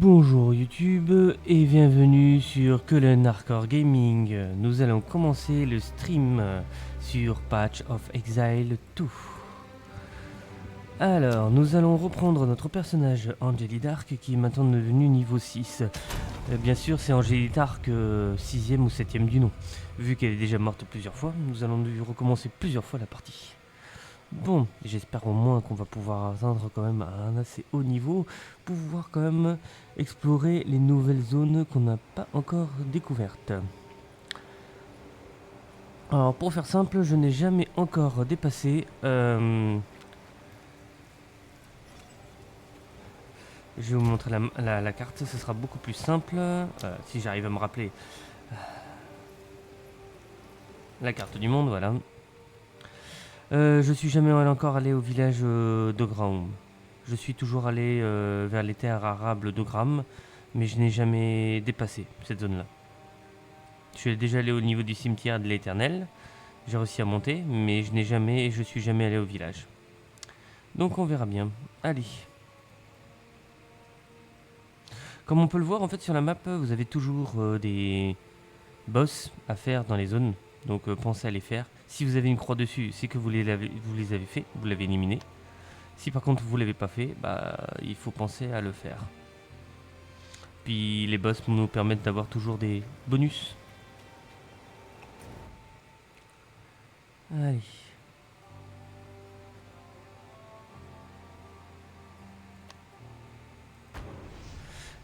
Bonjour YouTube et bienvenue sur Cullen Hardcore Gaming. Nous allons commencer le stream sur Path of Exile 2. Alors, nous allons reprendre notre personnage Angeli Dark qui est maintenant devenu niveau 6. Bien sûr, c'est Angeli Dark 6ème ou 7ème du nom. Vu qu'elle est déjà morte plusieurs fois, nous allons dû recommencer plusieurs fois la partie. Bon, j'espère au moins qu'on va pouvoir atteindre quand même un assez haut niveau pour pouvoir quand même explorer les nouvelles zones qu'on n'a pas encore découvertes. Alors pour faire simple, je n'ai jamais encore dépassé... je vais vous montrer la carte, ce sera beaucoup plus simple, si j'arrive à me rappeler la carte du monde, voilà. Je suis jamais encore allé au village d'Ogram. Je suis toujours allé vers les terres arables d'Ogram, mais je n'ai jamais dépassé cette zone-là. Je suis déjà allé au niveau du cimetière de l'Éternel. J'ai réussi à monter, mais je suis jamais allé au village. Donc on verra bien. Allez. Comme on peut le voir en fait sur la map, vous avez toujours des boss à faire dans les zones. Donc pensez à les faire. Si vous avez une croix dessus, c'est que vous les avez fait, vous l'avez éliminé. Si par contre vous l'avez pas fait, bah il faut penser à le faire. Puis les boss nous permettent d'avoir toujours des bonus. Allez.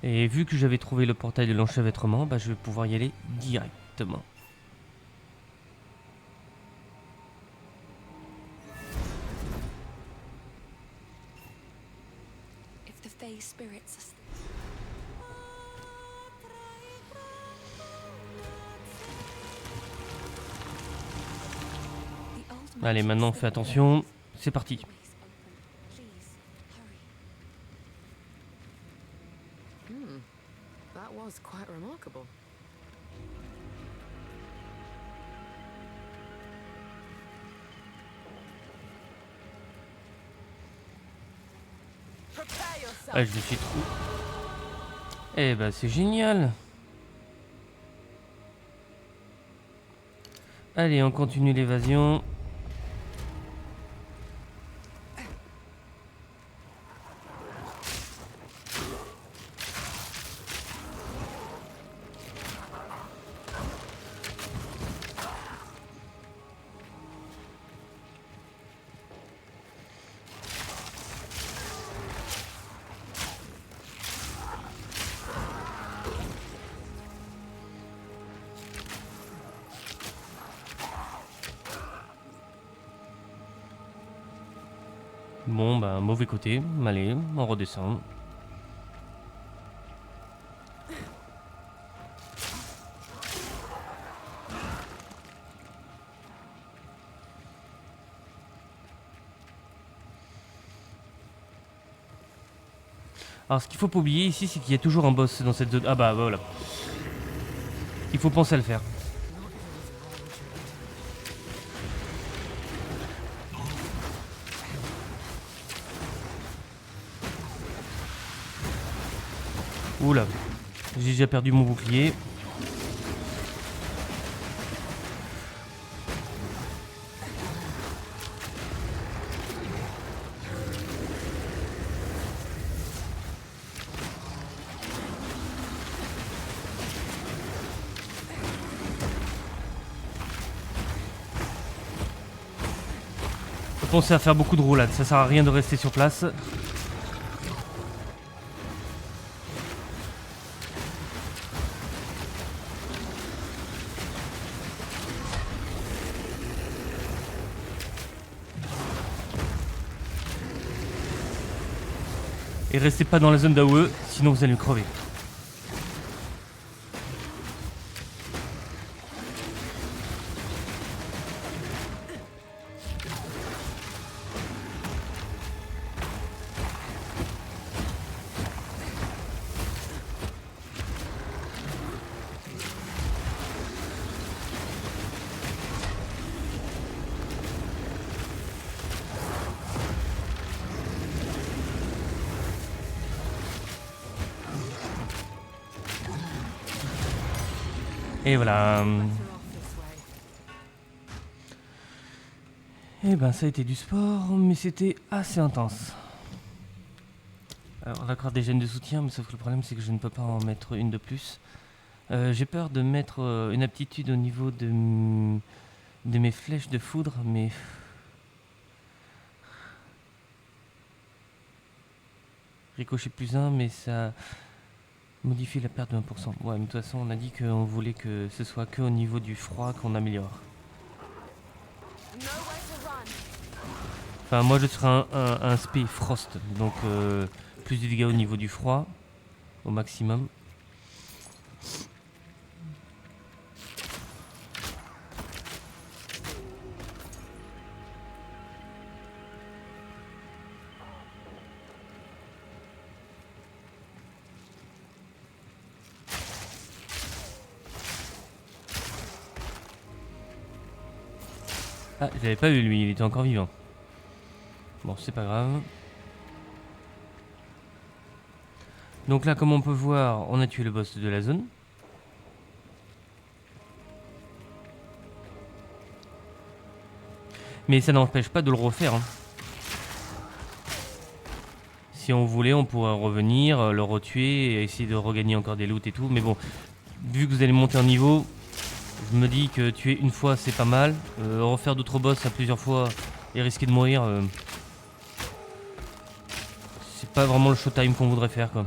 Et vu que j'avais trouvé le portail de l'enchevêtrement, bah je vais pouvoir y aller directement. Allez, maintenant on fait attention, c'est parti. That was quite remarkable. Ah, je me suis trop... Eh bah c'est génial. Allez, on continue l'évasion. Bon, bah, mauvais côté. Allez, on redescend. Alors, ce qu'il faut pas oublier ici, c'est qu'il y a toujours un boss dans cette zone. Ah bah, voilà. Il faut penser à le faire. Oula, j'ai déjà perdu mon bouclier. Faut penser à faire beaucoup de roulades, ça sert à rien de rester sur place. Et restez pas dans la zone d'AOE, sinon vous allez crever. Et voilà. Et ben ça a été du sport, mais c'était assez intense. Alors d'accord, des gènes de soutien, mais sauf que le problème c'est que je ne peux pas en mettre une de plus. J'ai peur de mettre une aptitude au niveau de mes flèches de foudre, mais... Ricochet +1, mais ça modifie la perte de 20%. Ouais, mais de toute façon, on a dit qu'on voulait que ce soit que au niveau du froid qu'on améliore. Enfin, moi je serai un spé frost, donc plus de dégâts au niveau du froid, au maximum. Ah, je l'avais pas vu lui, il était encore vivant. Bon, c'est pas grave. Donc là, comme on peut voir, on a tué le boss de la zone. Mais ça n'empêche pas de le refaire. Hein. Si on voulait, on pourrait revenir, le retuer, et essayer de regagner encore des loots et tout. Mais bon, vu que vous allez monter en niveau, je me dis que tuer une fois c'est pas mal. Refaire d'autres boss à plusieurs fois et risquer de mourir, c'est pas vraiment le showtime qu'on voudrait faire quoi.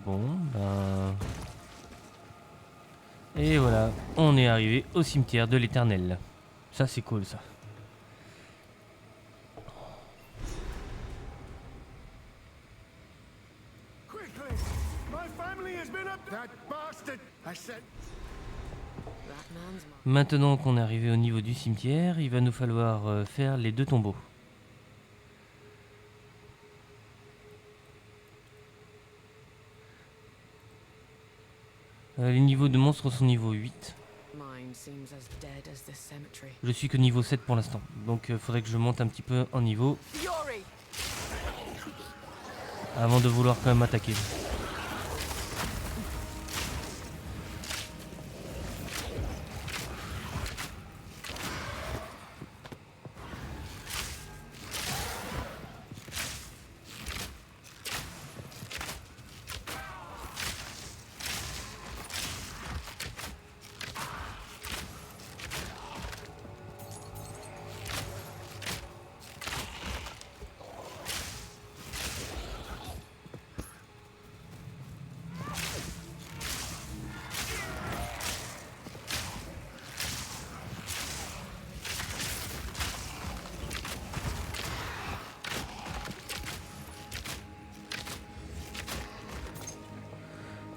Bon, ben... Et voilà, on est arrivé au cimetière de l'Éternel. Ça c'est cool ça. Maintenant qu'on est arrivé au niveau du cimetière, il va nous falloir faire les 2 tombeaux. Les niveaux de monstres sont niveau 8. Je suis que niveau 7 pour l'instant, donc faudrait que je monte un petit peu en niveau avant de vouloir quand même attaquer.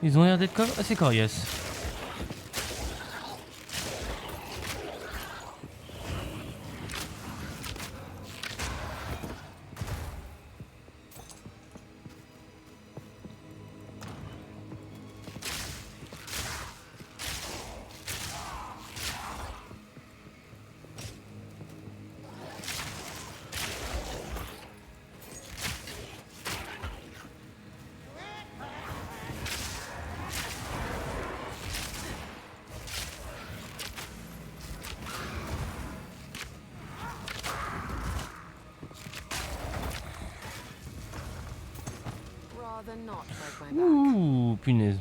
Ils ont l'air d'être assez coriaces. Ouh, punaise.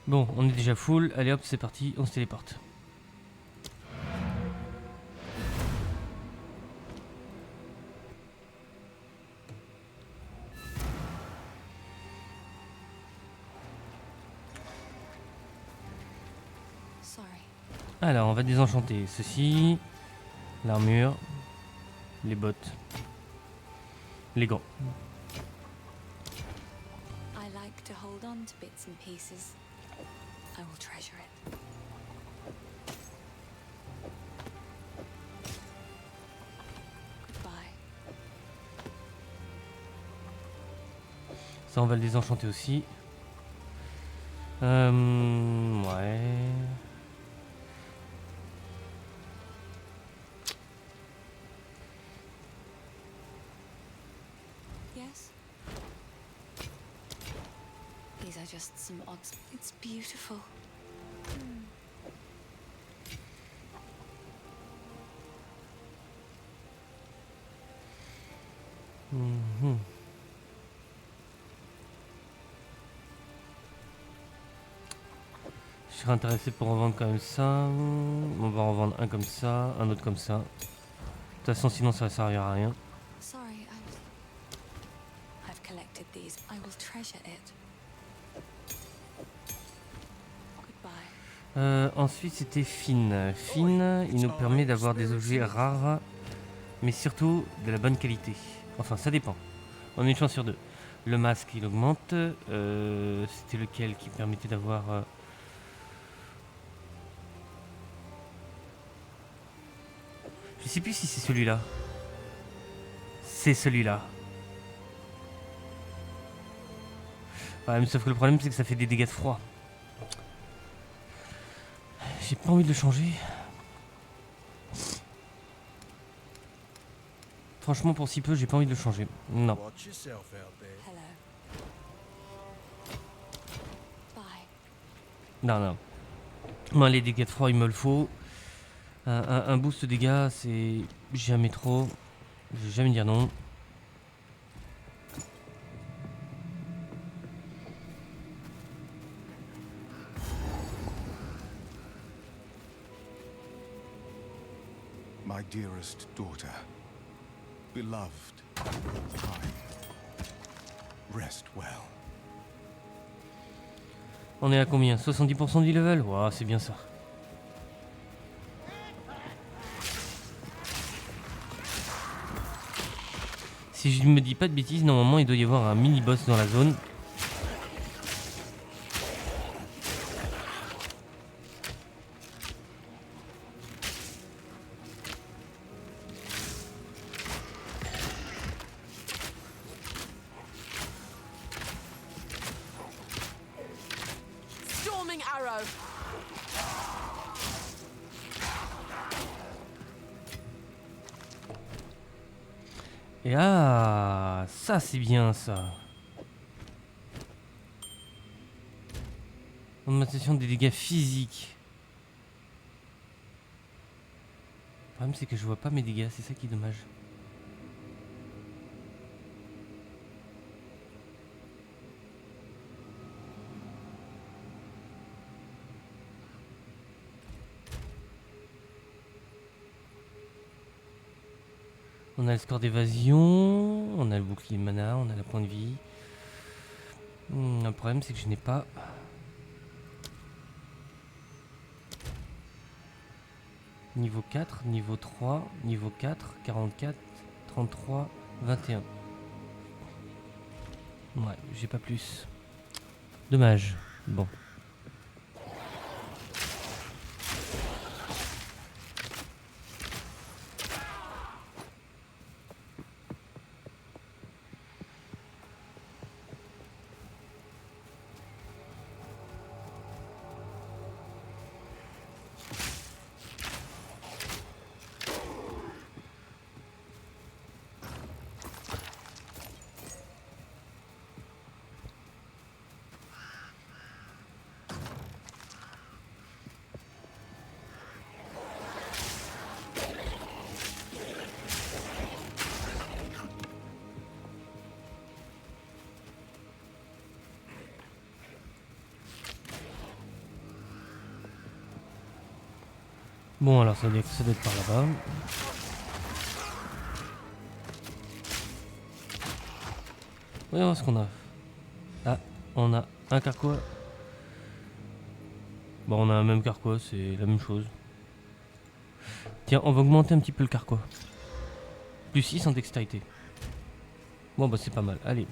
Bon, on est déjà full. Allez hop, c'est parti, on se téléporte. Alors, on va désenchanter ceci, l'armure, les bottes, les gants. I will treasure it. Goodbye. Ça, on va le désenchanter aussi. Ouais. Yes? These are just some odds. It's beautiful. Mhm. Je serais intéressé pour en vendre quand même ça. On va en vendre un comme ça, un autre comme ça. De toute façon, sinon ça ne servira à rien. Sorry, I've collected these. I will treasure it. Goodbye. Ensuite, c'était Finn. Finn, il nous permet d'avoir des objets rares, mais surtout de la bonne qualité. Enfin, ça dépend. On a une chance sur deux. Le masque, il augmente. C'était lequel qui permettait d'avoir... Je sais plus si c'est celui-là. C'est celui-là. Ouais, mais sauf que le problème, c'est que ça fait des dégâts de froid. J'ai pas envie de le changer. Franchement, pour si peu, j'ai pas envie de le changer. Non. Hello. Bye. Non, non. Moi, les dégâts de froid, il me le faut. Un boost de dégâts, c'est jamais trop. Je vais jamais dire non. My dearest daughter, beloved, kind, rest well. On est à combien? 70% du level? Ouah, c'est bien ça. Si je me dis pas de bêtises, normalement il doit y avoir un mini-boss dans la zone. Storming arrow. Et ah, ça c'est bien ça. Augmentation des dégâts physiques. Le problème c'est que je vois pas mes dégâts, c'est ça qui est dommage. On a le score d'évasion, on a le bouclier de mana, on a la point de vie. Le problème c'est que je n'ai pas... Niveau 4, niveau 3, niveau 4, 44, 33, 21. Ouais, j'ai pas plus. Dommage. Bon. Bon, alors ça doit être par là-bas. Voyons ce qu'on a. Ah, on a un carquois. Bon, on a un même carquois, c'est la même chose. Tiens, on va augmenter un petit peu le carquois. Plus 6 en dextérité. Bon, bah c'est pas mal. Allez.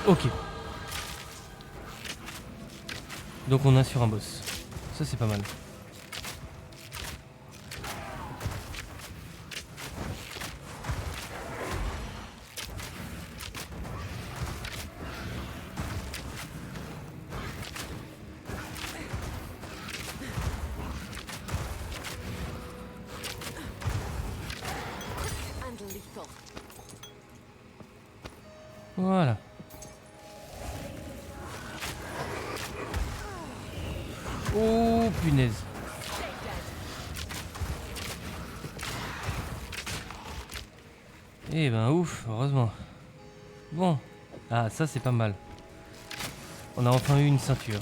Ok. Donc on a sur un boss. Ça c'est pas mal. And lethal. Voilà. Oh punaise. Eh ben ouf, heureusement. Bon. Ah ça c'est pas mal. On a enfin eu une ceinture.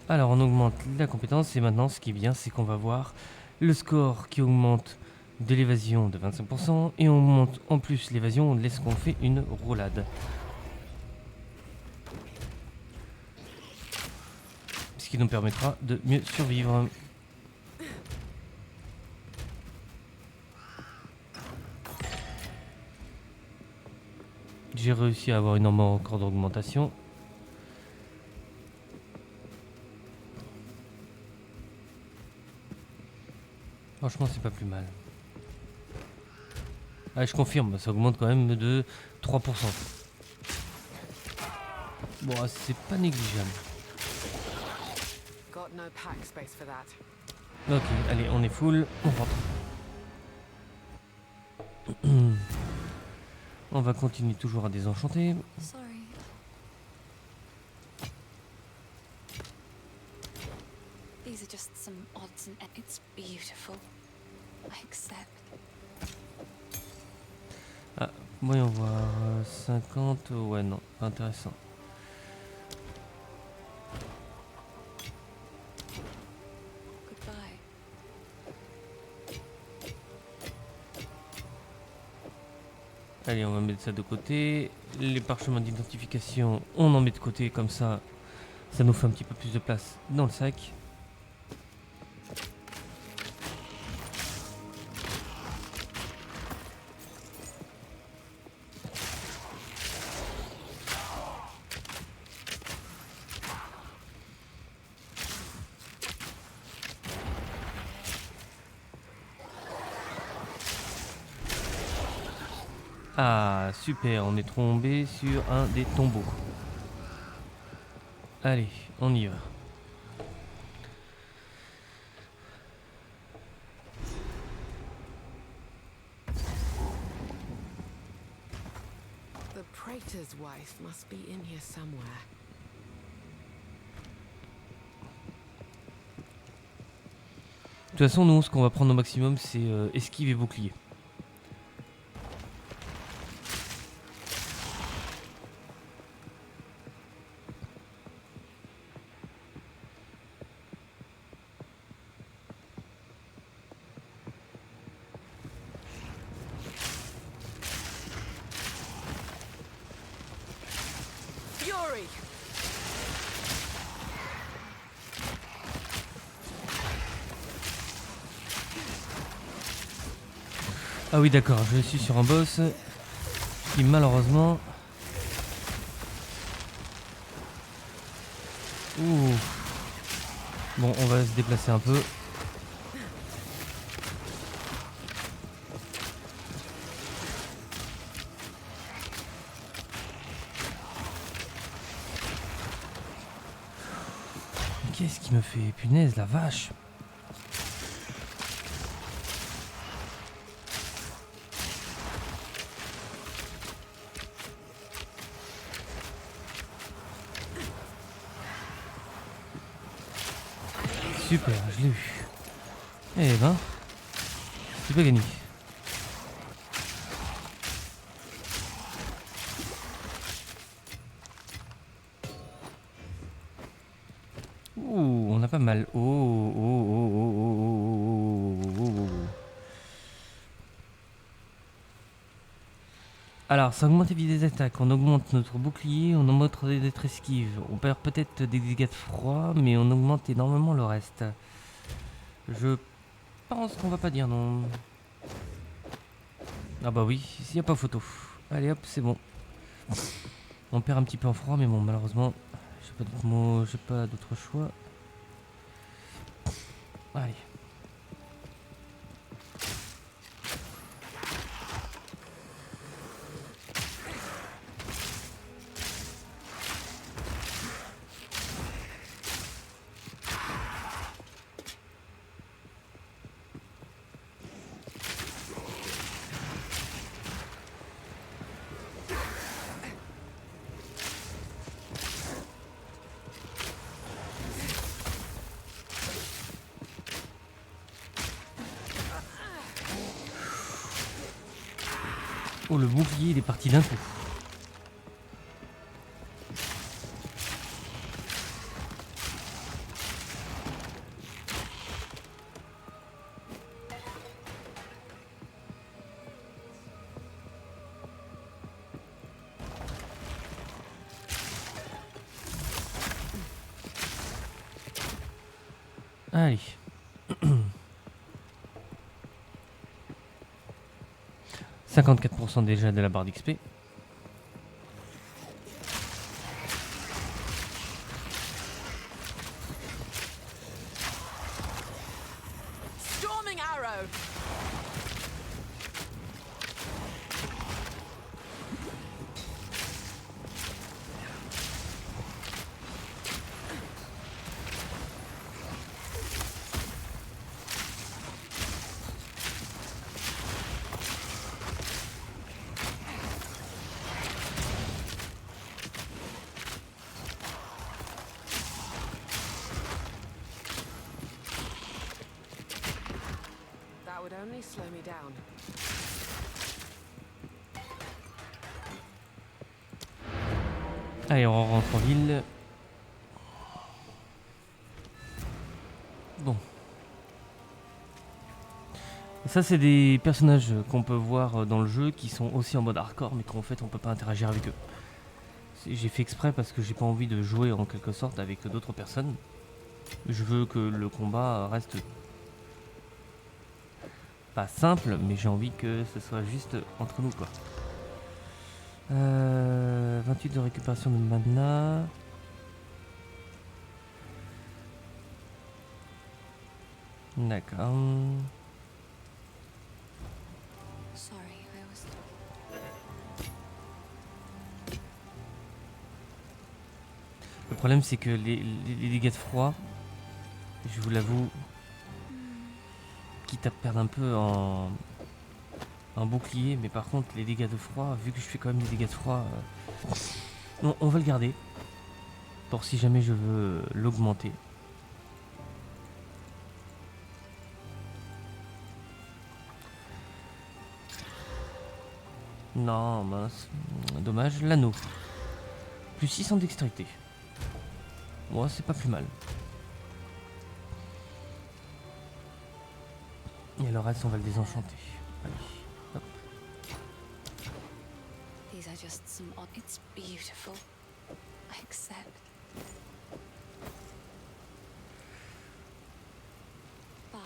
Alors on augmente la compétence et maintenant ce qui est bien c'est qu'on va voir le score qui augmente de l'évasion de 25% et on augmente en plus l'évasion lorsqu'on fait une roulade. Ce qui nous permettra de mieux survivre. J'ai réussi à avoir une norme encore d'augmentation. Franchement, c'est pas plus mal. Ah, je confirme, ça augmente quand même de 3%. Bon, c'est pas négligeable. Got no pack space for that. Ok, allez, on est full, on rentre. On va continuer toujours à désenchanter. Sorry. These are just some odds and it's beautiful. I accept. Ah, voyons voir. 50, ouais, non, pas intéressant. Goodbye. Allez, on va mettre ça de côté. Les parchemins d'identification, on en met de côté, comme ça nous fait un petit peu plus de place dans le sac. Ah, super, on est tombé sur un des tombeaux. Allez, on y va. The praetor's wife must be in here somewhere. De toute façon, nous, ce qu'on va prendre au maximum, c'est esquive et bouclier. Fury! Ah oui, d'accord, je suis sur un boss qui malheureusement... Ouh. Bon, on va se déplacer un peu. Qu'est-ce qui me fait punaise, la vache? Super, je l'ai eu. Eh ben, c'est pas gagné. Ouh, on a pas mal. Oh, oh, oh, oh, oh, oh, oh, oh, oh, oh. Alors, ça augmente la vitesse d'attaque, on augmente notre bouclier, on augmente notre esquive. On perd peut-être des dégâts de froid, mais on augmente énormément le reste. Je pense qu'on va pas dire non. Ah bah oui, s'il n'y a pas photo. Allez hop, c'est bon. On perd un petit peu en froid, mais bon, malheureusement, j'ai pas d'autre mot, j'ai pas d'autre choix. Allez. Oh, le bouclier, il est parti d'un coup. Allez. 54% déjà de la barre d'XP. Storming arrow. That would only slow me down. Allez, on rentre en ville. Bon. Ça, c'est des personnages qu'on peut voir dans le jeu qui sont aussi en mode hardcore, mais qu'en fait, on peut pas interagir avec eux. J'ai fait exprès parce que j'ai pas envie de jouer en quelque sorte avec d'autres personnes. Je veux que le combat reste pas simple, mais j'ai envie que ce soit juste entre nous, quoi. 28 de récupération de mana. D'accord. Sorry, I was. Le problème, c'est que les dégâts de froid, je vous l'avoue, quitte à perdre un peu en bouclier, mais par contre, les dégâts de froid, vu que je fais quand même des dégâts de froid, on va le garder pour si jamais je veux l'augmenter. Non, mince. Dommage. L'anneau. Plus 6 en dextérité. Bon, c'est pas plus mal. Et le reste, on va le désenchanter. Allez. Hop. These are just some odd. It's beautiful. I accept. Bye.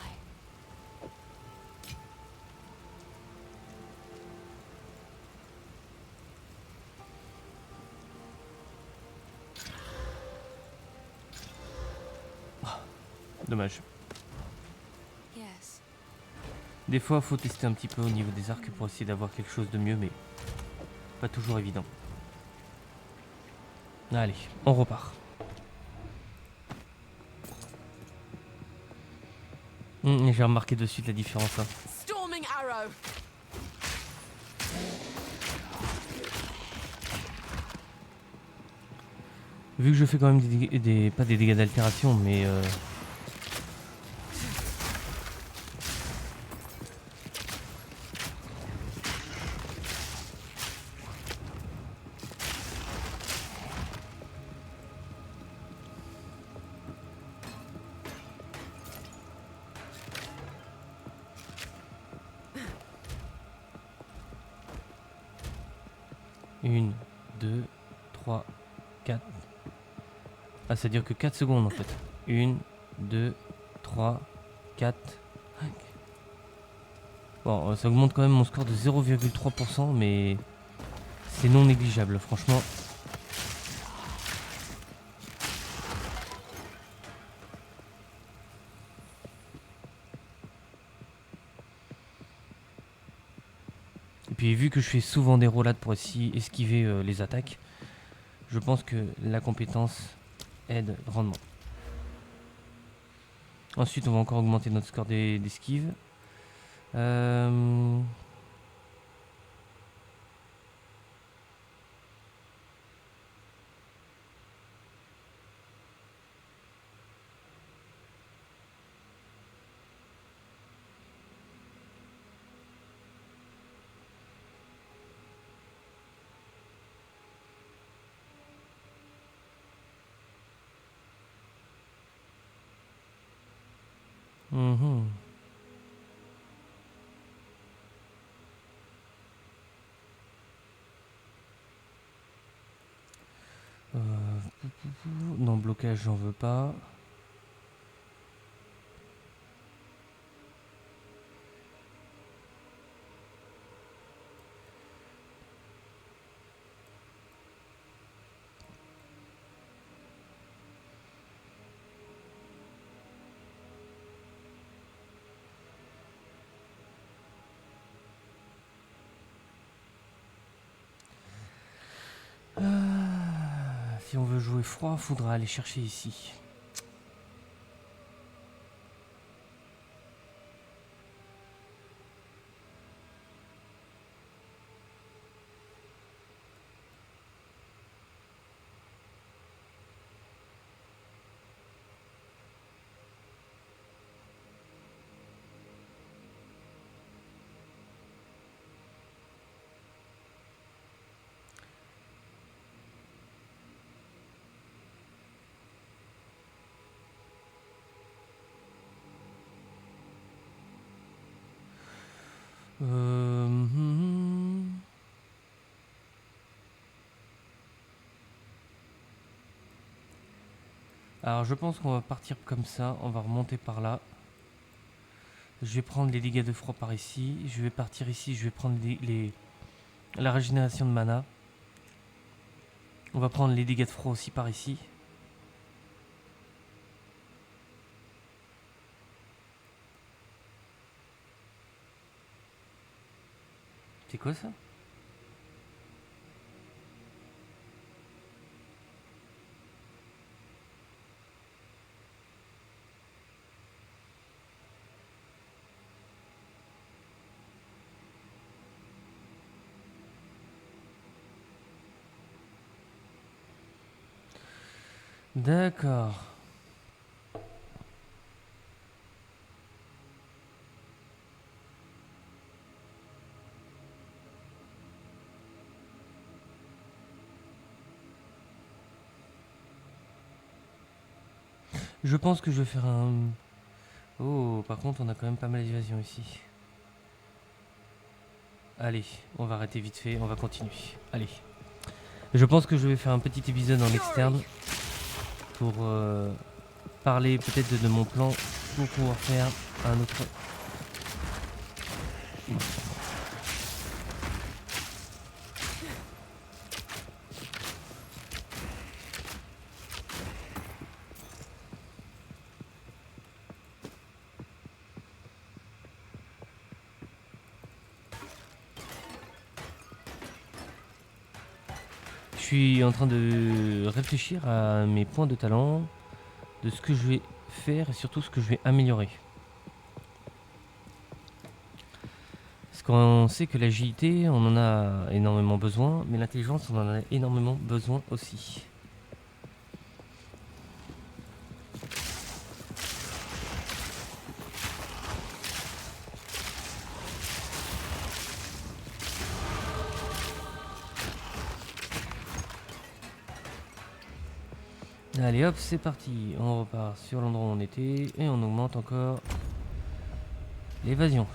Dommage. Yes. Des fois, faut tester un petit peu au niveau des arcs pour essayer d'avoir quelque chose de mieux, mais pas toujours évident. Allez, on repart. J'ai remarqué de suite la différence. Hein. Storming arrow. Vu que je fais quand même pas des dégâts d'altération, mais 1, 2, 3, 4. Ah, ça dure que 4 secondes en fait. 1, 2, 3, 4, 5. Bon, ça augmente quand même mon score de 0,3%, mais c'est non négligeable, franchement. Et puis vu que je fais souvent des roulades pour esquiver les attaques, je pense que la compétence aide grandement. Ensuite, on va encore augmenter notre score d'esquive. Mhm. Non, blocage, j'en veux pas. Si on veut jouer froid, faudra aller chercher ici. Hmm. Alors je pense qu'on va partir comme ça, on va remonter par là. Je vais prendre les dégâts de froid par ici, je vais partir ici, je vais prendre la régénération de mana. On va prendre les dégâts de froid aussi par ici. C'est quoi ça? D'accord. Je pense que je vais faire un... Oh, par contre, on a quand même pas mal d'évasion ici. Allez, on va arrêter vite fait, on va continuer. Allez. Je pense que je vais faire un petit épisode en externe pour parler peut-être de mon plan pour pouvoir faire un autre... Je suis en train de réfléchir à mes points de talent, de ce que je vais faire et surtout ce que je vais améliorer. Parce qu'on sait que l'agilité, on en a énormément besoin, mais l'intelligence, on en a énormément besoin aussi. Allez hop, c'est parti. On repart sur l'endroit où on était et on augmente encore l'évasion.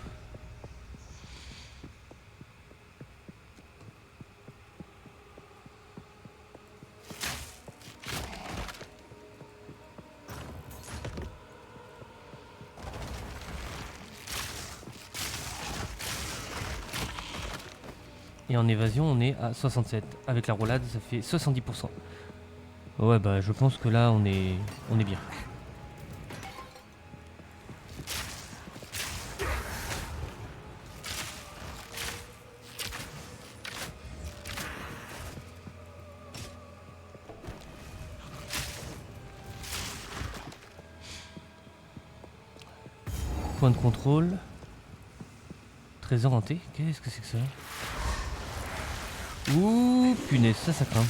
Et en évasion, on est à 67. Avec la roulade, ça fait 70%. Ouais, bah je pense que là, on est bien. Point de contrôle. Trésor hanté. Qu'est-ce que c'est que ça? Ouh, punaise, ça craint.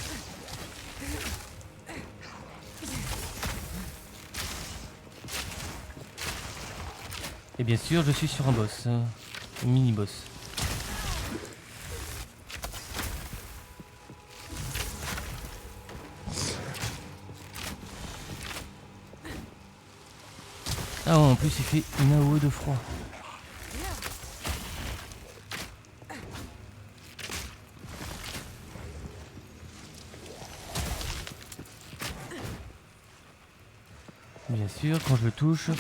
Et bien sûr, je suis sur un boss. Un mini-boss. Ah, en plus, il fait une AOE de froid. Bien sûr, quand je le touche.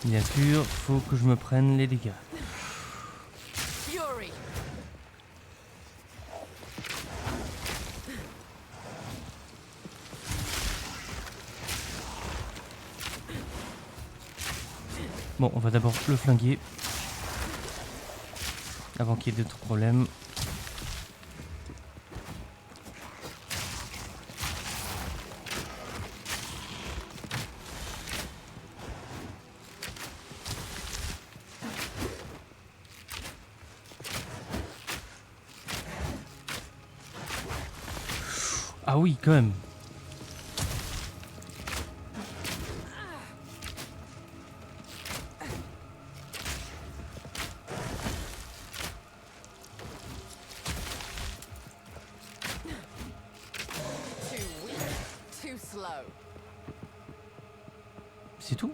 Bien sûr, faut que je me prenne les dégâts. Fury. Bon, on va d'abord le flinguer. Avant qu'il y ait d'autres problèmes. Ah oui, quand même. Too weak. Too slow. C'est tout?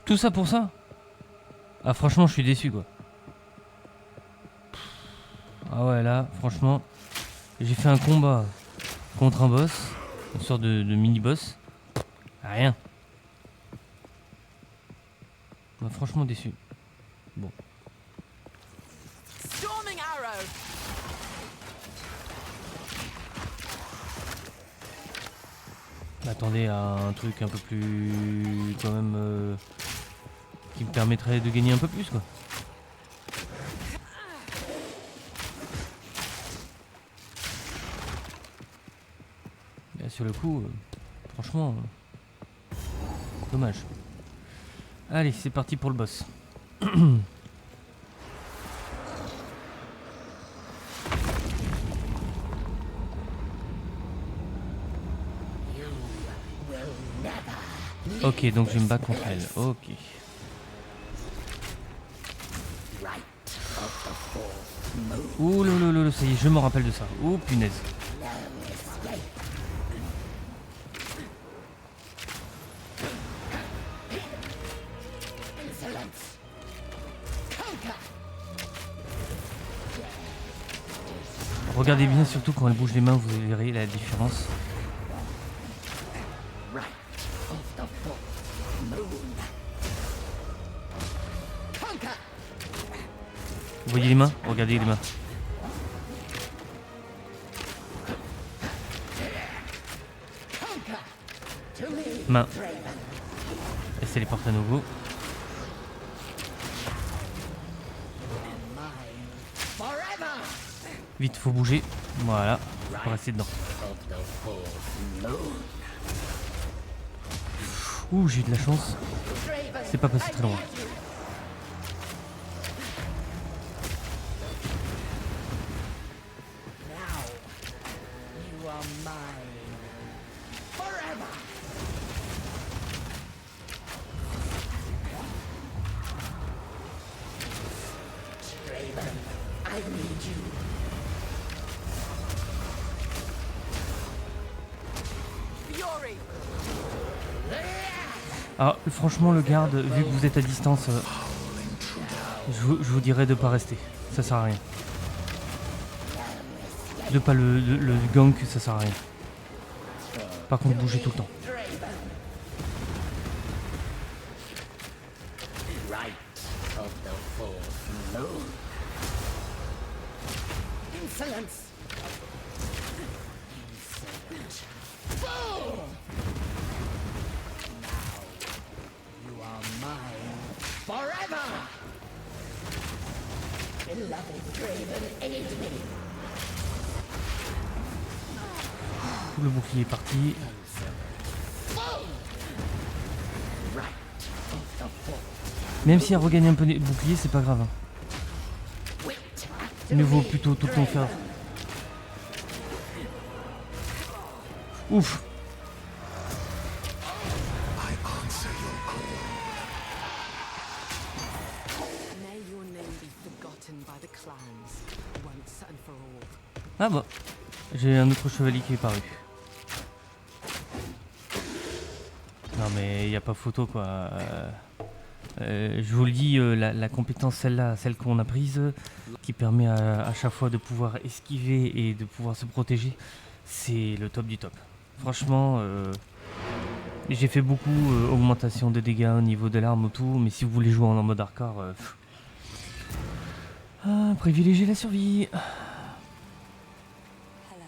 Tout ça pour ça? Ah franchement, je suis déçu quoi. Ah ouais, là, franchement, j'ai fait un combat contre un boss, une sorte de mini-boss. Rien. Bah, franchement déçu. Bon. Storming arrow. Attendez à un truc un peu plus quand même qui me permettrait de gagner un peu plus quoi. Là, sur le coup, franchement, dommage. Allez, c'est parti pour le boss. Ok, donc je me bats contre elle. Ok. Ouh là, ça y est, je me rappelle de ça. Oh punaise. Regardez bien, surtout quand elle bouge les mains, vous verrez la différence. Vous voyez les mains? Regardez les mains. Main. Elle se téléporte à nouveau. Vite, faut bouger. Voilà, faut rester dedans. Ouh, j'ai eu de la chance. C'est pas passé très loin. Fury. Alors, franchement, le garde, vu que vous êtes à distance, je vous dirais de pas rester. Ça sert à rien. De pas le gank, ça sert à rien. Par contre, bougez tout le temps. Insolence! You are mine forever! Beloved Draven, aid me! Le bouclier est parti. Même si elle regagne un peu de bouclier, c'est pas grave. Mieux vaut plutôt tout le temps faire. Ouf. I answer your call. May your name be forgotten by the clans, once and for all. Ah bah. J'ai un autre chevalier qui est paru. Non mais y a pas photo quoi. Je vous le dis, la compétence celle-là, celle qu'on a prise, qui permet à chaque fois de pouvoir esquiver et de pouvoir se protéger, c'est le top du top. Franchement, j'ai fait beaucoup augmentation de dégâts au niveau de l'arme ou tout, mais si vous voulez jouer en mode hardcore, privilégiez la survie. Hello.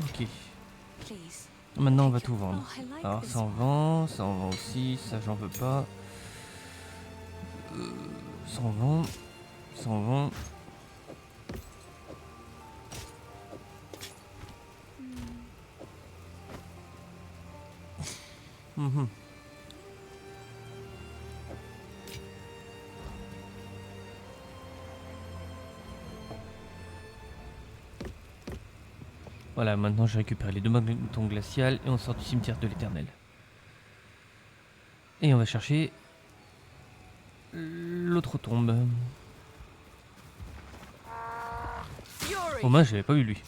Ok, Please. maintenant on va tout vendre. Oh, I like Alors this ça en one. vend, ça en vend aussi, ça j'en veux pas. Ça en vend, ça en vend. Mhm. Voilà, maintenant j'ai récupéré les deux moutons glaciales et on sort du cimetière de l'éternel. Et on va chercher l'autre tombe. Fury! Oh moi j'avais pas eu lui.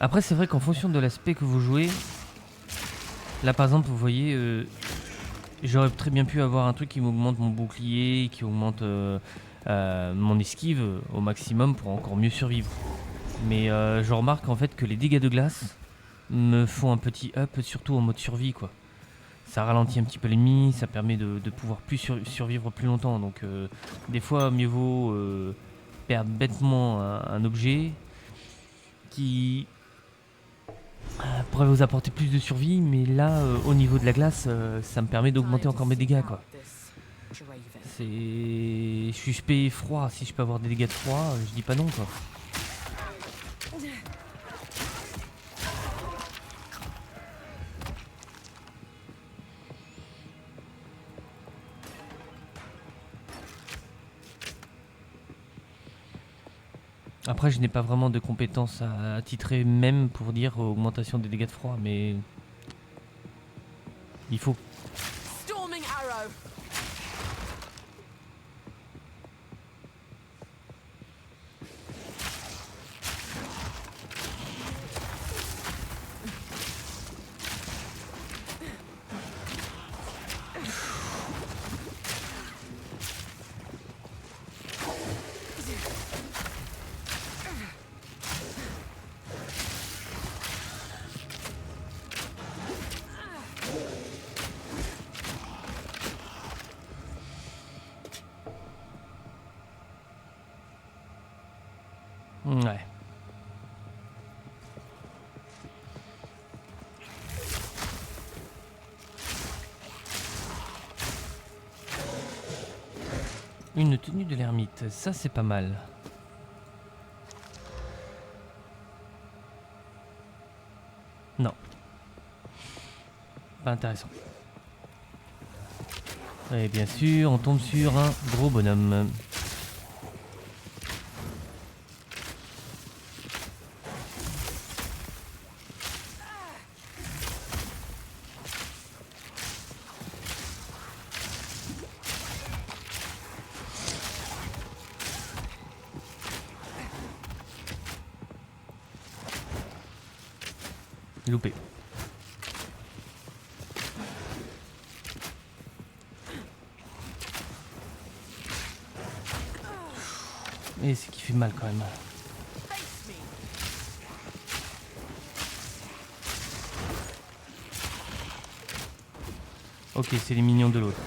Après c'est vrai qu'en fonction de l'aspect que vous jouez, là par exemple vous voyez, j'aurais très bien pu avoir un truc qui m'augmente mon bouclier, qui augmente mon esquive au maximum pour encore mieux survivre. Mais je remarque en fait que les dégâts de glace me font un petit up, surtout en mode survie quoi. Ça ralentit un petit peu l'ennemi, ça permet de pouvoir plus survivre plus longtemps. Donc des fois mieux vaut perdre bêtement un objet qui pourrait vous apporter plus de survie, mais là au niveau de la glace ça me permet d'augmenter encore mes dégâts quoi. C'est... Je suis spé froid, si je peux avoir des dégâts de froid, je dis pas non quoi. Après je n'ai pas vraiment de compétences à titrer même pour dire augmentation des dégâts de froid, mais il faut. Storming arrow! Ouais. Une tenue de l'ermite, ça c'est pas mal. Non. Pas intéressant. Et bien sûr, on tombe sur un gros bonhomme. C'est loupé. Et c'est qui fait mal quand même. Ok, c'est les minions de l'autre.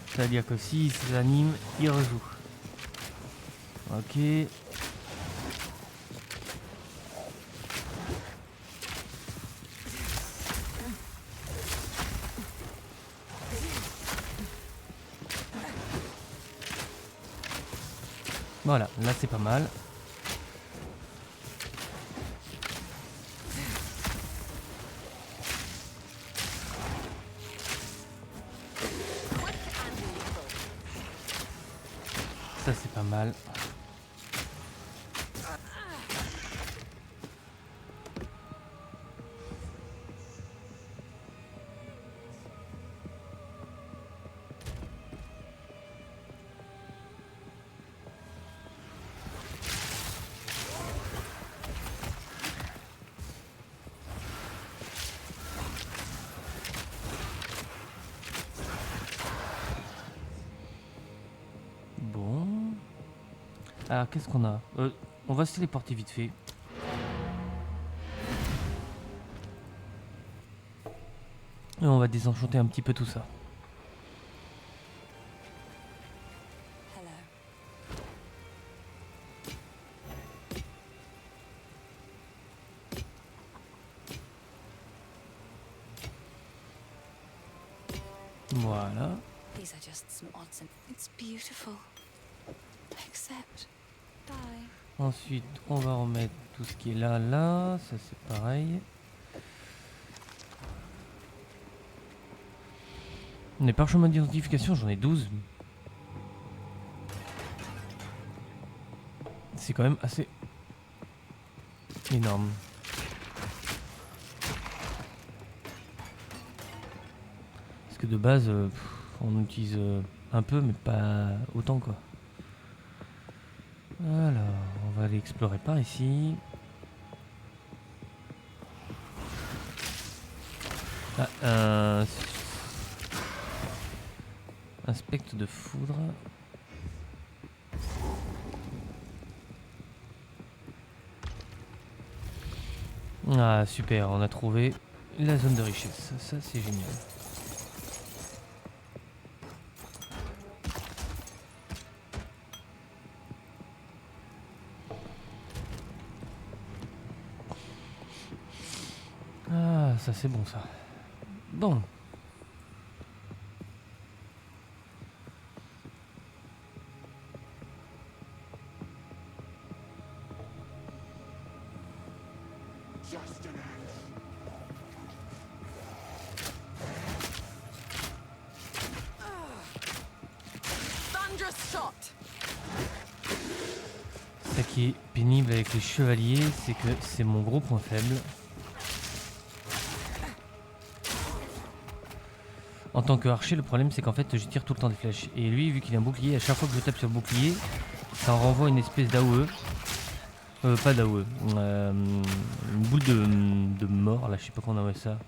C'est-à-dire que s'il s'anime, il rejoue. Ok. Voilà, là c'est pas mal. Ça c'est pas mal. Bon. Alors qu'est-ce qu'on a on va se téléporter vite fait. Et on va désenchanter un petit peu tout ça. Hello. Voilà. These are just some odds and it's beautiful. Accept. Die. Ensuite, on va remettre tout ce qui est là, là. Ça c'est pareil. Les parchemins d'identification, j'en ai 12. C'est quand même assez énorme. Parce que de base, on utilise un peu, mais pas autant quoi. Alors, on va aller explorer par ici. Ah, un spectre de foudre. Ah super, on a trouvé la zone de richesse. Ça c'est génial. Ah ça c'est bon ça. Bon. Just an ant. Thunderous shot. Ce qui est pénible avec les chevaliers, c'est que c'est mon gros point faible. En tant que archer, le problème c'est qu'en fait je tire tout le temps des flèches. Et lui, vu qu'il a un bouclier, à chaque fois que je tape sur le bouclier, ça en renvoie une espèce d'AOE. Pas d'AOE. Une boule de mort, là je sais pas comment on appelle ça.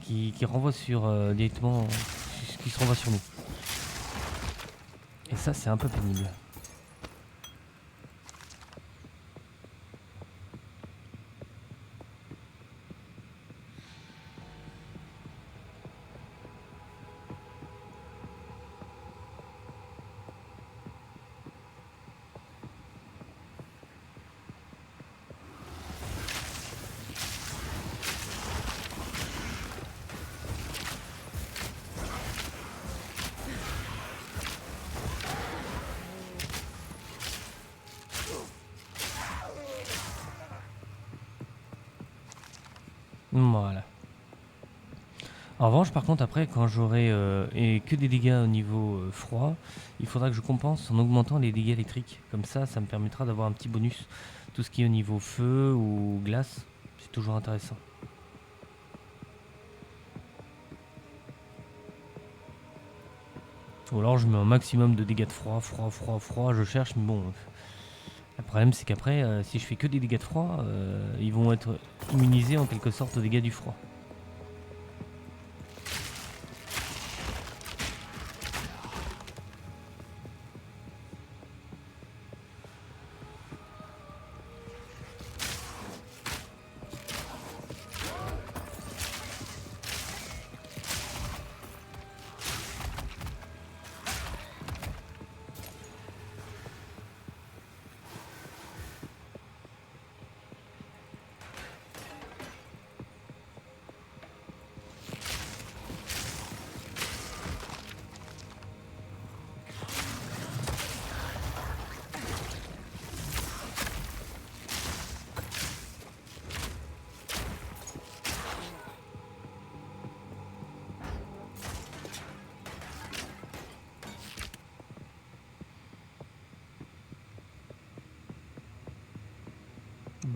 Qui renvoie sur directement. Qui se renvoie sur nous. Et ça c'est un peu pénible. Voilà. En revanche, par contre, après, quand j'aurai et que des dégâts au niveau froid, il faudra que je compense en augmentant les dégâts électriques. Comme ça me permettra d'avoir un petit bonus. Tout ce qui est au niveau feu ou glace, c'est toujours intéressant. Ou alors je mets un maximum de dégâts de froid, je cherche, mais bon. Le problème c'est qu'après, si je fais que des dégâts de froid, ils vont être immunisés en quelque sorte aux dégâts du froid.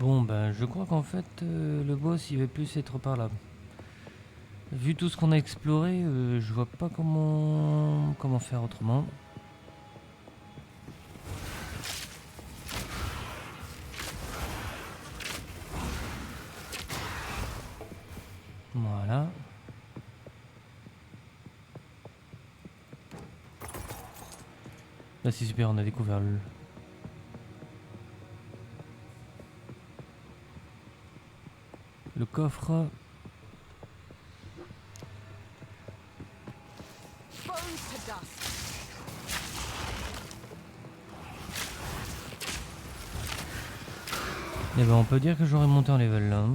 Bon, ben, je crois qu'en fait, le boss, il va plus être par là. Vu tout ce qu'on a exploré, je vois pas comment faire autrement. Voilà. Là, c'est super, on a découvert le coffre. Bones to dust. Et ben, on peut dire que j'aurais monté en level là.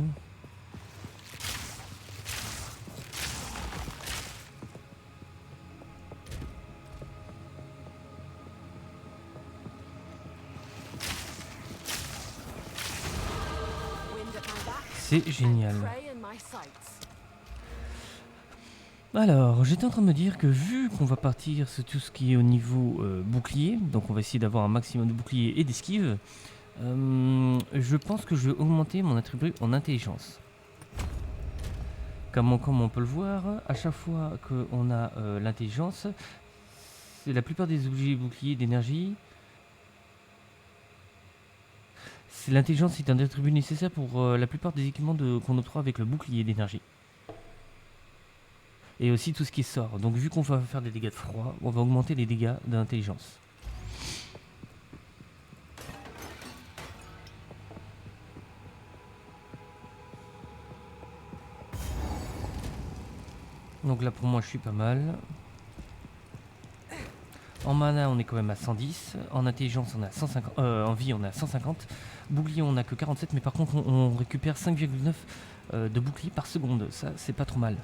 Wind at my back. C'est génial. Prey in my sights. Alors, j'étais en train de me dire que vu qu'on va partir sur tout ce qui est au niveau bouclier, donc on va essayer d'avoir un maximum de bouclier et d'esquive, je pense que je vais augmenter mon attribut en intelligence. Comme on peut le voir, à chaque fois qu'on a l'intelligence, c'est la plupart des objets boucliers d'énergie. L'intelligence est un attribut nécessaire pour la plupart des équipements qu'on obtient avec le bouclier d'énergie. Et aussi tout ce qui sort. Donc vu qu'on va faire des dégâts de froid, on va augmenter les dégâts d'intelligence. Donc là pour moi je suis pas mal. En mana on est quand même à 110. En intelligence on est à 150. En vie on est à 150. Bouclier on a que 47. Mais par contre on récupère 5,9 de bouclier par seconde. Ça c'est pas trop mal.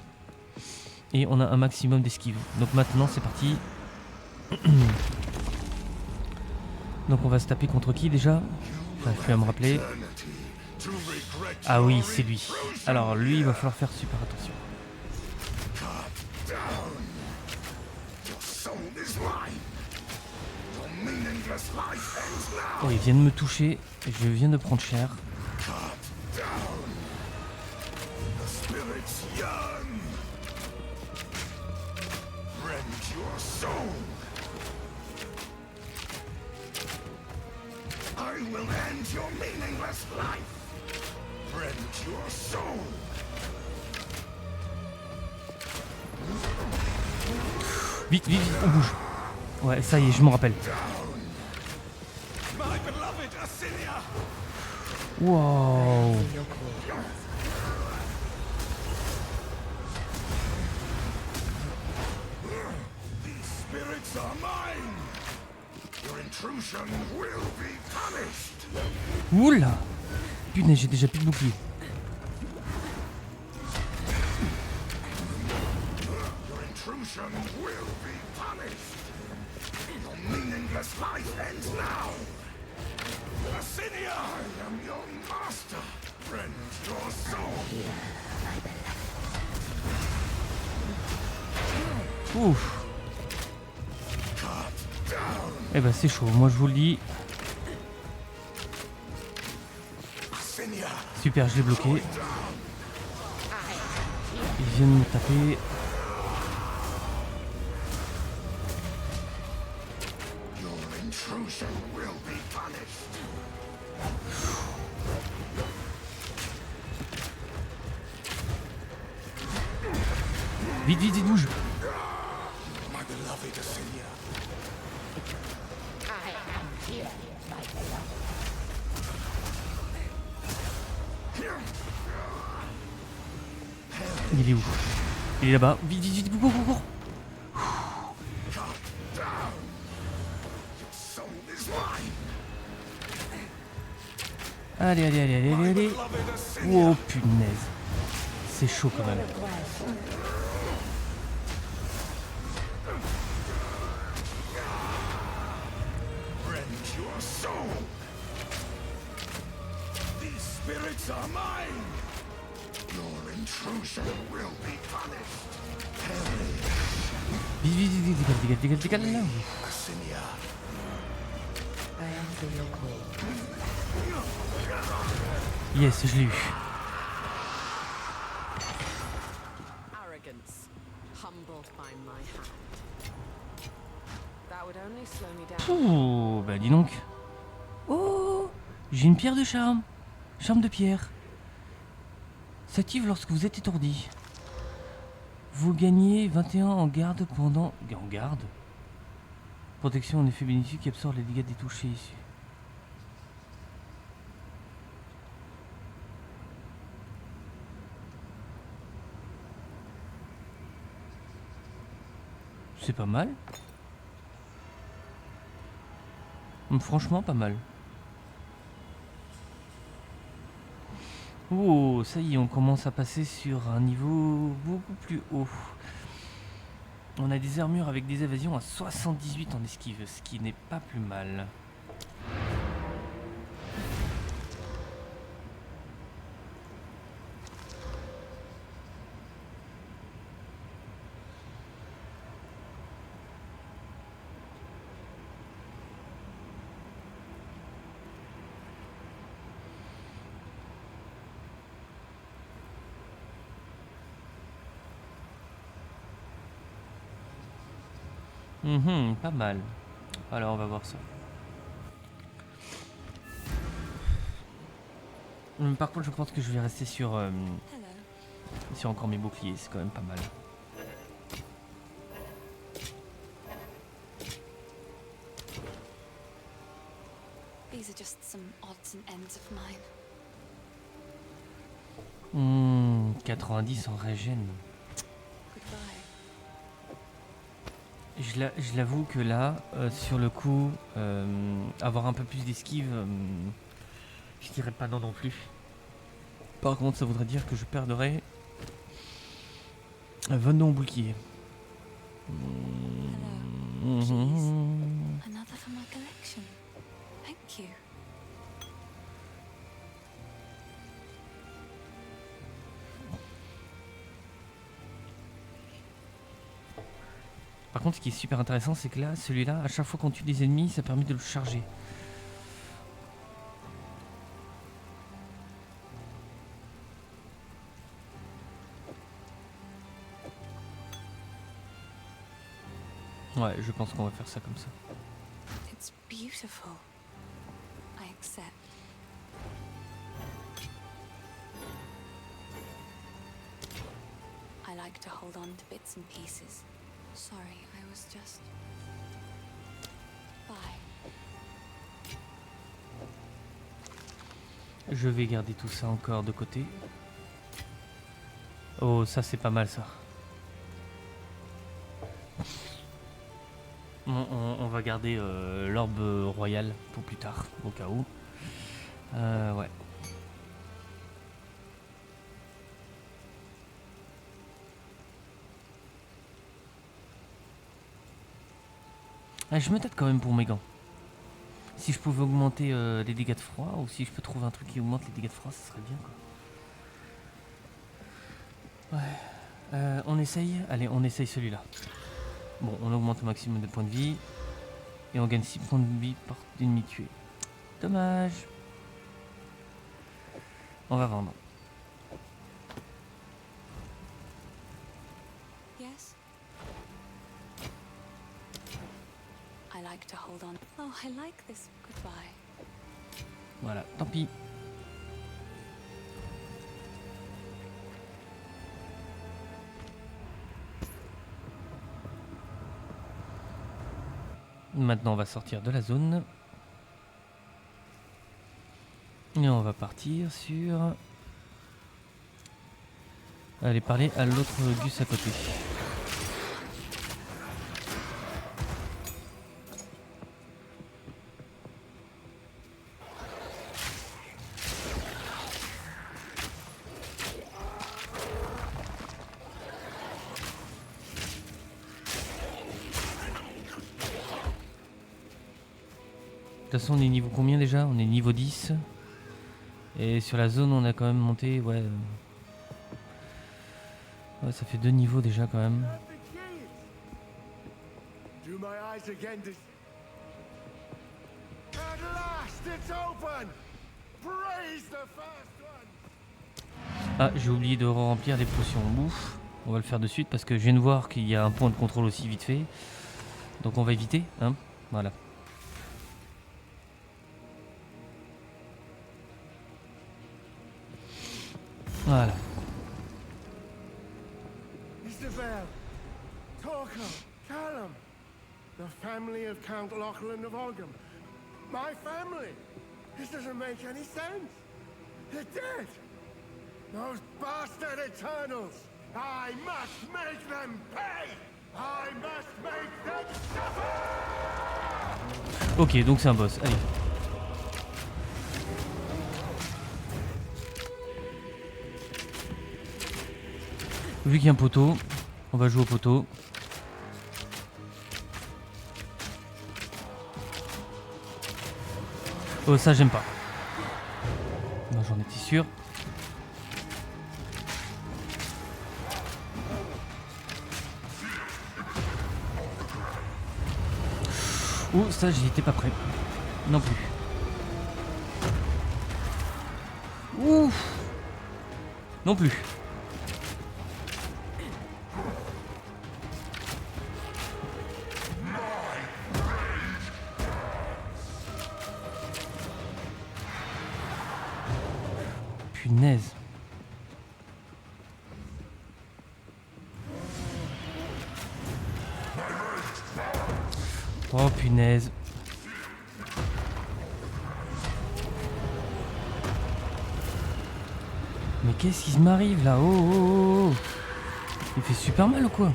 Et on a un maximum d'esquive. Donc maintenant c'est parti. Donc on va se taper contre qui déjà? Enfin, je vais me rappeler. Ah oui c'est lui. Alors lui il va falloir faire super attention. Oh il vient de me toucher. Je viens de prendre cher. I will end your meaningless life. Rend your soul. Vite, vite, vite, on bouge. Ouais, ça y est, je me rappelle. My beloved Acinia. Wow. These spirits are mine. Your intrusion will be punished. Oula. Punaise, j'ai déjà plus de bouclier. Your intrusion will be punished. Your meaningless life ends now. Acinia, I am your master. Rend your soul. Ouf. Eh ben c'est chaud, moi je vous le dis. Acinia, Super, je l'ai bloqué. Il vient de me taper. your intrusion will be punished. Vite, vite, vite, bouge. My beloved Acinia. I am here, my beloved. Il est où? Il est là-bas. Vite, vite, vite, cours, cours, cours. Soul is mine. Allez, allez, allez, allez, allez, allez. Beloved Acinia. Oh punaise. C'est chaud quand même. Rend your soul. These spirits are mine. Your intrusion will be punished. Vite, vite, vite, décale, décale, décale, décale là. Acinia. answer your call. Yes, je l'ai eu. Arrogance, humbled by my hand. That would only slow me down. Ouh, bah dis donc. Oh, j'ai une pierre de charme. Charme de pierre. S'active lorsque vous êtes étourdi. Vous gagnez 21 en garde pendant... En garde? Protection en effet bénéfique qui absorbe les dégâts des touchés issus. C'est pas mal. Franchement, pas mal. Oh, ça y est, on commence à passer sur un niveau beaucoup plus haut. On a des armures avec des évasions à 78 en esquive, ce qui n'est pas plus mal. Pas mal. Alors on va voir ça. Par contre je pense que je vais rester sur, Hello. sur encore mes boucliers, c'est quand même pas mal. These are just some odds and ends of mine. 90 en régène. Goodbye. Je l'avoue que là, sur le coup, avoir un peu plus d'esquive, je dirais pas non non plus. Par contre, ça voudrait dire que je perdrais 22 en bouclier. Another for my collection. Thank you. Par contre, ce qui est super intéressant, c'est que là, celui-là, à chaque fois qu'on tue des ennemis, ça permet de le charger. Ouais, je pense qu'on va faire ça comme ça. It's beautiful. I accept. I like to hold on to bits and pieces. Sorry, I was just... Bye. Je vais garder tout ça encore de côté. Oh, ça c'est pas mal ça. On va garder l'orbe royale pour plus tard, au cas où. Ouais. Ah, je me tâte quand même pour mes gants. Si je pouvais augmenter les dégâts de froid, ou si je peux trouver un truc qui augmente les dégâts de froid, ça serait bien quoi. Ouais. On essaye. Allez, on essaye celui-là. Bon, on augmente au maximum de points de vie. Et on gagne 6 points de vie par ennemi tué. Dommage. On va vendre. Yes? I like to hold on. Oh, I like this. Goodbye. Voilà, tant pis. Maintenant, on va sortir de la zone. Et on va partir sur... Aller parler à l'autre Gus à côté. De toute façon, on est niveau combien déjà? On est niveau 10. Et sur la zone, on a quand même monté, ouais. Ouais, ça fait 2 niveaux déjà quand même. Do my eyes again this... it's open! Praise the first one! Ah, j'ai oublié de remplir les potions. Ouf. On va le faire de suite parce que je viens de voir qu'il y a un point de contrôle aussi vite fait. Donc on va éviter, hein. Voilà. Voilà. Isabel, Torquil, Callum, the family of Count Lachlan of Ogham. My family! This doesn't make any sense! They're dead! Those bastard Eternals! I must make them pay! I must make them suffer! Ok, donc c'est un boss. Allez. Vu qu'il y a un poteau, on va jouer au poteau. Oh, ça j'aime pas. Non, j'en étais sûr. Oh, ça j'y étais pas prêt. Non plus. Ouf. Non plus. Punaise. Oh punaise. Mais qu'est-ce qui m'arrive là? Oh, oh, oh, oh. Il fait super mal ou quoi?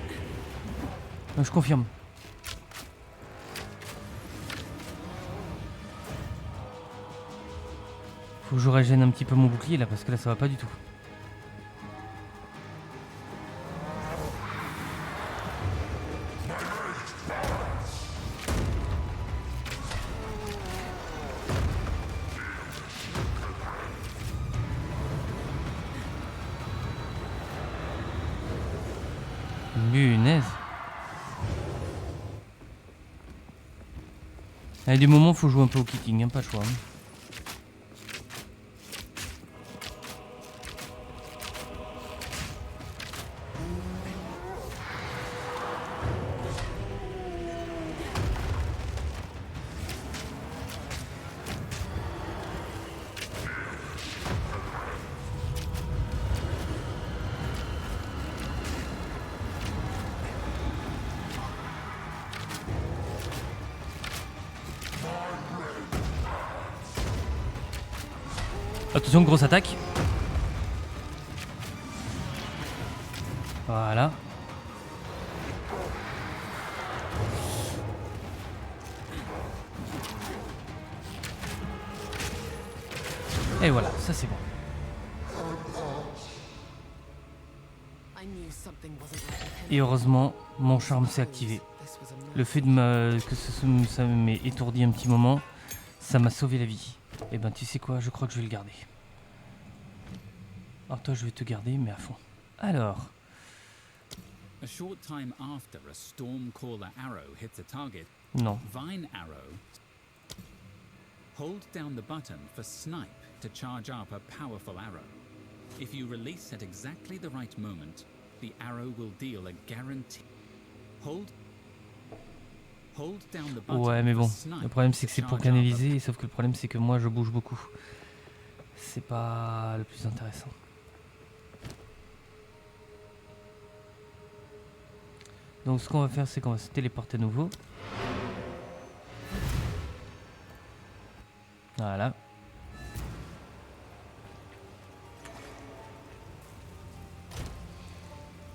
Non, je confirme. Faut que je régène un petit peu mon bouclier là parce que là ça va pas du tout. Punaise. Il y a des moments faut jouer un peu au kicking, hein, pas le choix. Hein. Attention, grosse attaque. Voilà. Et voilà, ça c'est bon. I knew something wasn't right with him. Et heureusement, mon charme s'est activé. This was a Le fait de ça m'ait étourdi un petit moment, ça m'a sauvé la vie. Et ben tu sais quoi, je crois que je vais le garder. Alors toi je vais te garder mais à fond. Alors, A short time after a Stormcaller arrow hits a target, non. Vine Arrow. Hold down the button for Snipe to charge up a powerful arrow. If you release at exactly the right moment, the arrow will deal a guarantee. Hold down the button Ouais mais bon, for Snipe le problème c'est que to c'est pour charge up a- canaliser, sauf que le problème c'est que moi je bouge beaucoup. C'est pas le plus intéressant. Donc ce qu'on va faire c'est qu'on va se téléporter à nouveau. Voilà.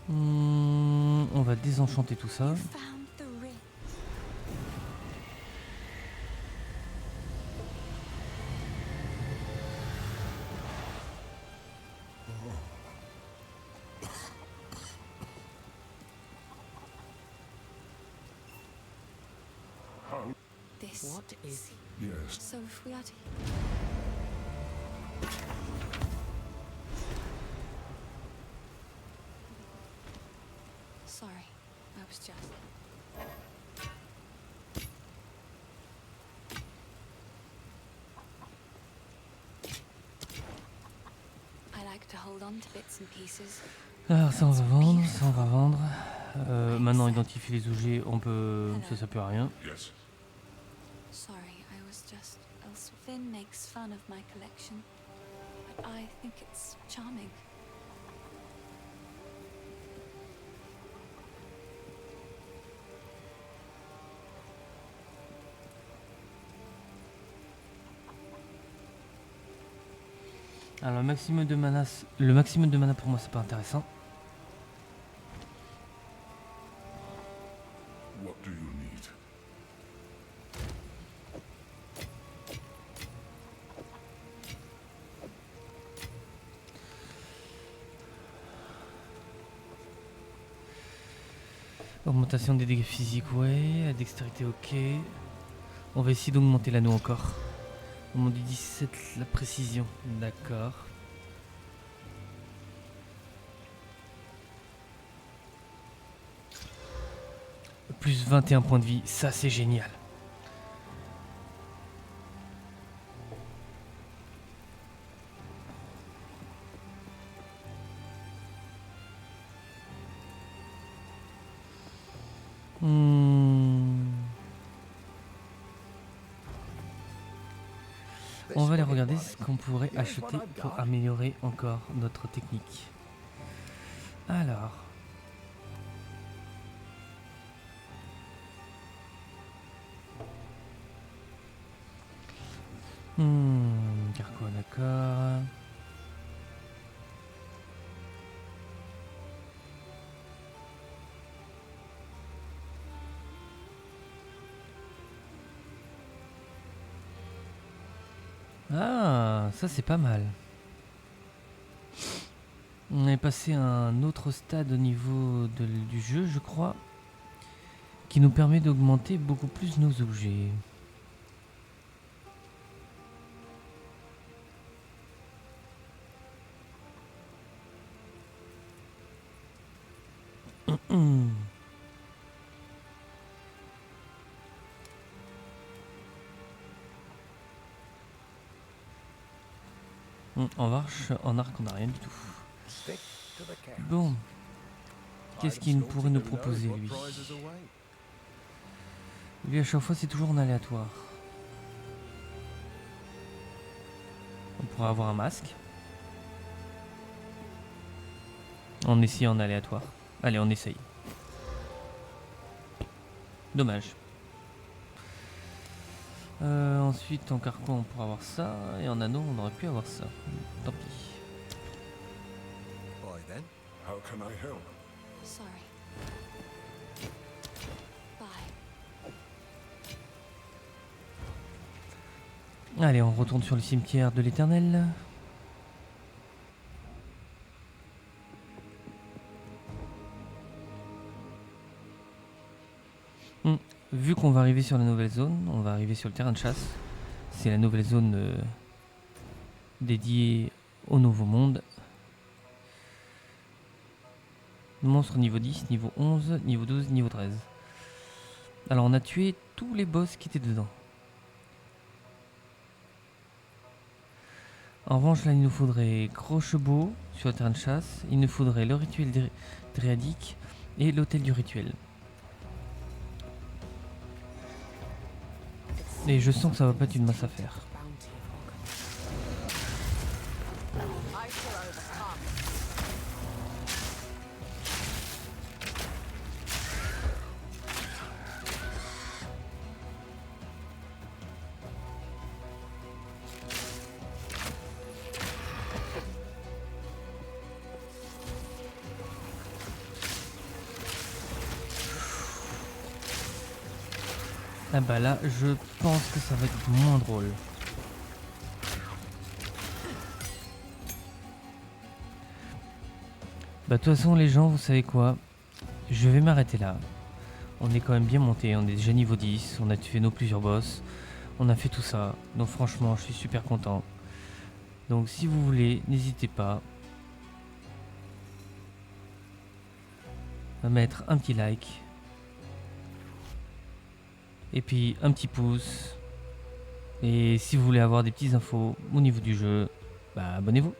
On va désenchanter tout ça. Found the ring. This What is he? Yes. Sophiati. Sorry, I was just. like to hold on to bits and pieces. Alors ça on va vendre, ça on va vendre. Maintenant identifier les objets, on peut... ça peut à rien. Yes. Sorry, I was just. Finn makes fun of my collection, but I think it's charming. Alors le maximum de mana pour moi c'est pas intéressant. What do you need? Augmentation des dégâts physiques, ouais. La dextérité, ok. On va essayer d'augmenter l'anneau encore. Au moment du 17, la précision. D'accord. Plus 21 points de vie, ça c'est génial. On va aller regarder ce qu'on pourrait acheter pour améliorer encore notre technique. Alors. Carquois, d'accord. Ah, ça c'est pas mal. On est passé à un autre stade au niveau du jeu, je crois, qui nous permet d'augmenter beaucoup plus nos objets. En marche, en arc, on n'a rien du tout. Bon. Qu'est-ce qu'il pourrait nous proposer, lui? Lui, à chaque fois, c'est toujours en aléatoire. On pourrait avoir un masque. On essaye en aléatoire. Allez, on essaye. Dommage. Ensuite, en carquois, on pourra avoir ça. Et en anneau, on aurait pu avoir ça. Tant pis. How can I help? Sorry. Bye. Allez, on retourne sur le cimetière de l'Éternel. Vu qu'on va arriver sur la nouvelle zone, on va arriver sur le terrain de chasse. C'est la nouvelle zone dédiée au nouveau monde. Monstre niveau 10, niveau 11, niveau 12, niveau 13. Alors on a tué tous les boss qui étaient dedans. En revanche là il nous faudrait Crochebot sur le terrain de chasse. Il nous faudrait le rituel dryadique et l'hôtel du rituel. Et je sens que ça va pas être une masse à faire. Ah bah là, je pense que ça va être moins drôle. Bah de toute façon les gens, vous savez quoi? Je vais m'arrêter là. On est quand même bien monté, on est déjà niveau 10, on a tué nos plusieurs boss. On a fait tout ça, donc franchement je suis super content. Donc si vous voulez, n'hésitez pas à mettre un petit like. Et puis un petit pouce. Et si vous voulez avoir des petites infos au niveau du jeu, bah abonnez-vous.